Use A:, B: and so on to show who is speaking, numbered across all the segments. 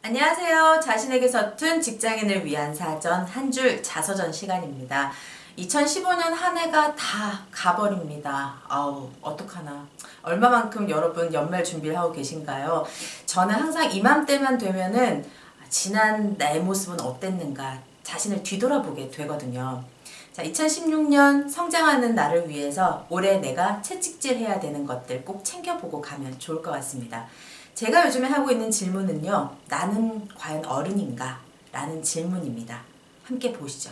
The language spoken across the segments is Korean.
A: 안녕하세요. 자신에게 서툰 직장인을 위한 사전 한 줄 자서전 시간입니다. 2015년 한 해가 다 가버립니다. 아우, 어떡하나. 얼마만큼 여러분 연말 준비를 하고 계신가요? 저는 항상 이맘때만 되면은 지난 나의 모습은 어땠는가 자신을 뒤돌아보게 되거든요. 자, 2016년 성장하는 나를 위해서 올해 내가 채찍질 해야 되는 것들 꼭 챙겨보고 가면 좋을 것 같습니다. 제가 요즘에 하고 있는 질문은요, 나는 과연 어른인가? 라는 질문입니다. 함께 보시죠.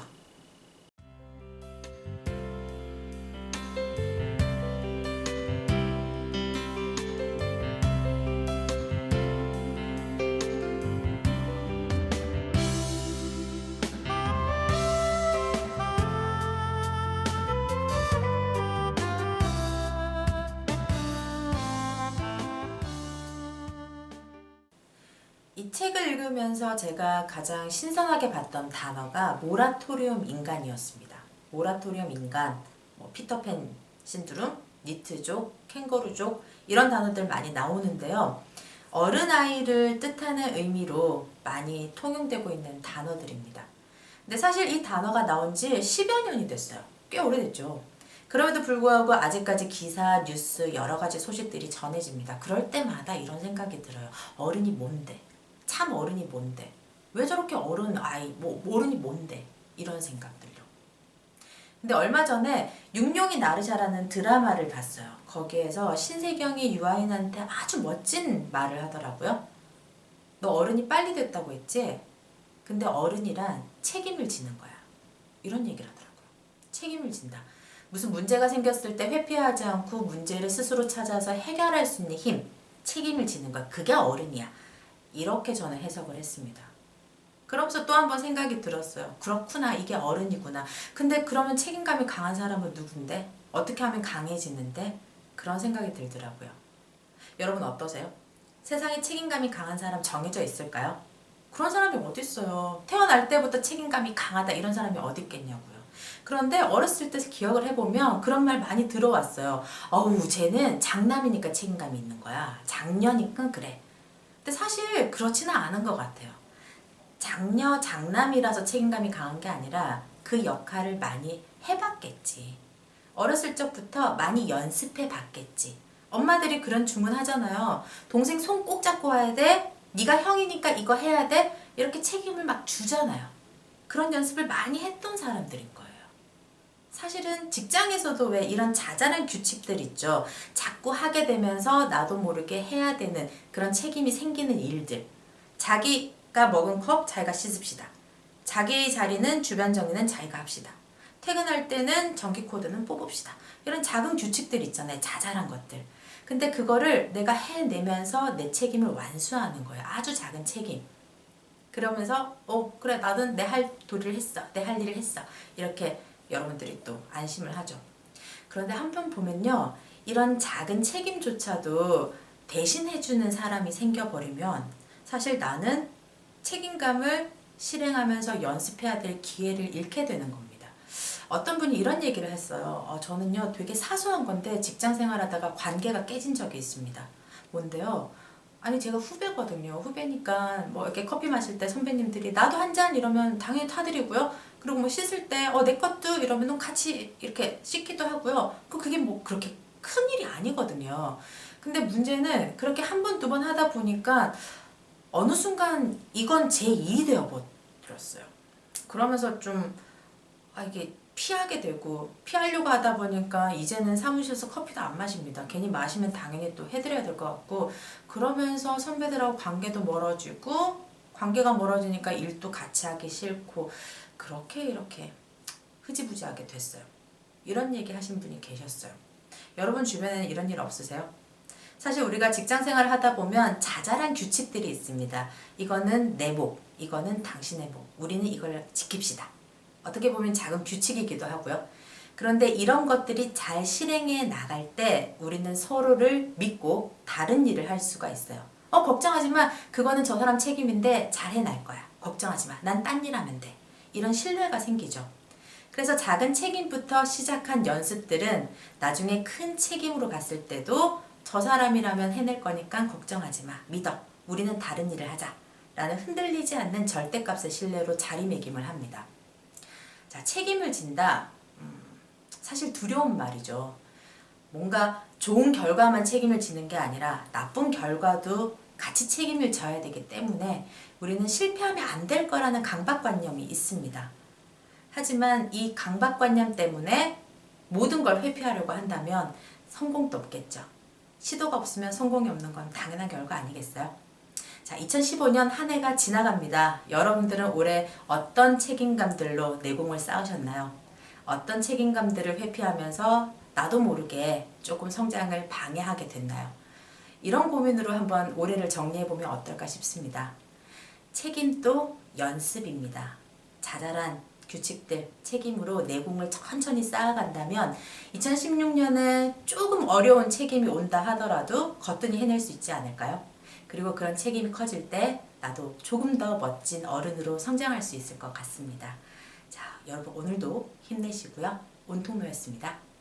A: 이 책을 읽으면서 제가 가장 신선하게 봤던 단어가 모라토리움 인간이었습니다. 모라토리움 인간, 피터팬 신드롬, 니트족, 캥거루족 이런 단어들 많이 나오는데요. 어른아이를 뜻하는 의미로 많이 통용되고 있는 단어들입니다. 근데 사실 이 단어가 나온 지 10여 년이 됐어요. 꽤 오래됐죠. 그럼에도 불구하고 아직까지 기사, 뉴스, 여러 가지 소식들이 전해집니다. 그럴 때마다 이런 생각이 들어요. 어른이 뭔데? 참 어른이 뭔데? 왜 저렇게 어른 아이, 어른이 뭔데? 이런 생각들요. 근데 얼마 전에 육룡이 나르샤라는 드라마를 봤어요. 거기에서 신세경이 유아인한테 아주 멋진 말을 하더라고요. 너 어른이 빨리 됐다고 했지? 근데 어른이란 책임을 지는 거야. 이런 얘기를 하더라고요. 책임을 진다. 무슨 문제가 생겼을 때 회피하지 않고 문제를 스스로 찾아서 해결할 수 있는 힘, 책임을 지는 거야. 그게 어른이야. 이렇게 저는 해석을 했습니다. 그러면서 또 한 번 생각이 들었어요. 그렇구나. 이게 어른이구나. 근데 그러면 책임감이 강한 사람은 누군데? 어떻게 하면 강해지는데? 그런 생각이 들더라고요. 여러분 어떠세요? 세상에 책임감이 강한 사람 정해져 있을까요? 그런 사람이 어디 있어요. 태어날 때부터 책임감이 강하다 이런 사람이 어디 있겠냐고요. 그런데 어렸을 때 기억을 해보면 그런 말 많이 들어왔어요. 어우, 쟤는 장남이니까 책임감이 있는 거야. 장녀니까 그래. 근데 사실 그렇지는 않은 것 같아요. 장녀, 장남이라서 책임감이 강한 게 아니라 그 역할을 많이 해봤겠지. 어렸을 적부터 많이 연습해 봤겠지. 엄마들이 그런 주문하잖아요. 동생 손 꼭 잡고 와야 돼. 네가 형이니까 이거 해야 돼. 이렇게 책임을 막 주잖아요. 그런 연습을 많이 했던 사람들인 거예요. 사실은 직장에서도 왜 이런 자잘한 규칙들 있죠. 자꾸 하게 되면서 나도 모르게 해야 되는 그런 책임이 생기는 일들. 자기가 먹은 컵 자기가 씻읍시다. 자기 자리는 주변 정리는 자기가 합시다. 퇴근할 때는 전기 코드는 뽑읍시다. 이런 작은 규칙들 있잖아요. 자잘한 것들. 근데 그거를 내가 해내면서 내 책임을 완수하는 거예요. 아주 작은 책임. 그러면서 그래 나는 내 할 도리를 했어. 내 할 일을 했어. 이렇게 여러분들이 또 안심을 하죠. 그런데 한편 보면요. 이런 작은 책임조차도 대신해주는 사람이 생겨버리면 사실 나는 책임감을 실행하면서 연습해야 될 기회를 잃게 되는 겁니다. 어떤 분이 이런 얘기를 했어요. 저는요 되게 사소한 건데 직장 생활하다가 관계가 깨진 적이 있습니다. 뭔데요? 아니 제가 후배거든요. 후배니까 뭐 이렇게 커피 마실 때 선배님들이 나도 한 잔 이러면 당연히 타드리고요. 그리고 뭐 씻을 때 내 것도 이러면 같이 이렇게 씻기도 하고요. 그게 뭐 그렇게 큰 일이 아니거든요. 근데 문제는 그렇게 한 번, 두 번 하다 보니까 어느 순간 이건 제 일이 되어버렸어요. 그러면서 좀 이게 피하게 되고 피하려고 하다 보니까 이제는 사무실에서 커피도 안 마십니다. 괜히 마시면 당연히 또 해드려야 될 것 같고 그러면서 선배들하고 관계도 멀어지고 관계가 멀어지니까 일도 같이 하기 싫고 그렇게 이렇게 흐지부지하게 됐어요. 이런 얘기 하신 분이 계셨어요. 여러분 주변에는 이런 일 없으세요? 사실 우리가 직장 생활을 하다 보면 자잘한 규칙들이 있습니다. 이거는 내 목, 이거는 당신의 목. 우리는 이걸 지킵시다. 어떻게 보면 작은 규칙이기도 하고요. 그런데 이런 것들이 잘 실행해 나갈 때 우리는 서로를 믿고 다른 일을 할 수가 있어요. 걱정하지 마. 그거는 저 사람 책임인데 잘 해낼 거야. 걱정하지 마. 난 딴 일 하면 돼. 이런 신뢰가 생기죠. 그래서 작은 책임부터 시작한 연습들은 나중에 큰 책임으로 갔을 때도 저 사람이라면 해낼 거니까 걱정하지 마. 믿어. 우리는 다른 일을 하자. 라는 흔들리지 않는 절대값의 신뢰로 자리매김을 합니다. 자, 책임을 진다. 사실 두려운 말이죠. 뭔가 좋은 결과만 책임을 지는 게 아니라 나쁜 결과도 같이 책임을 져야 되기 때문에 우리는 실패하면 안 될 거라는 강박관념이 있습니다. 하지만 이 강박관념 때문에 모든 걸 회피하려고 한다면 성공도 없겠죠. 시도가 없으면 성공이 없는 건 당연한 결과 아니겠어요? 자, 2015년 한 해가 지나갑니다. 여러분들은 올해 어떤 책임감들로 내공을 쌓으셨나요? 어떤 책임감들을 회피하면서 나도 모르게 조금 성장을 방해하게 됐나요? 이런 고민으로 한번 올해를 정리해보면 어떨까 싶습니다. 책임도 연습입니다. 자잘한 규칙들, 책임으로 내공을 천천히 쌓아간다면 2016년에 조금 어려운 책임이 온다 하더라도 거뜬히 해낼 수 있지 않을까요? 그리고 그런 책임이 커질 때 나도 조금 더 멋진 어른으로 성장할 수 있을 것 같습니다. 자, 여러분 오늘도 힘내시고요. 온통노였습니다.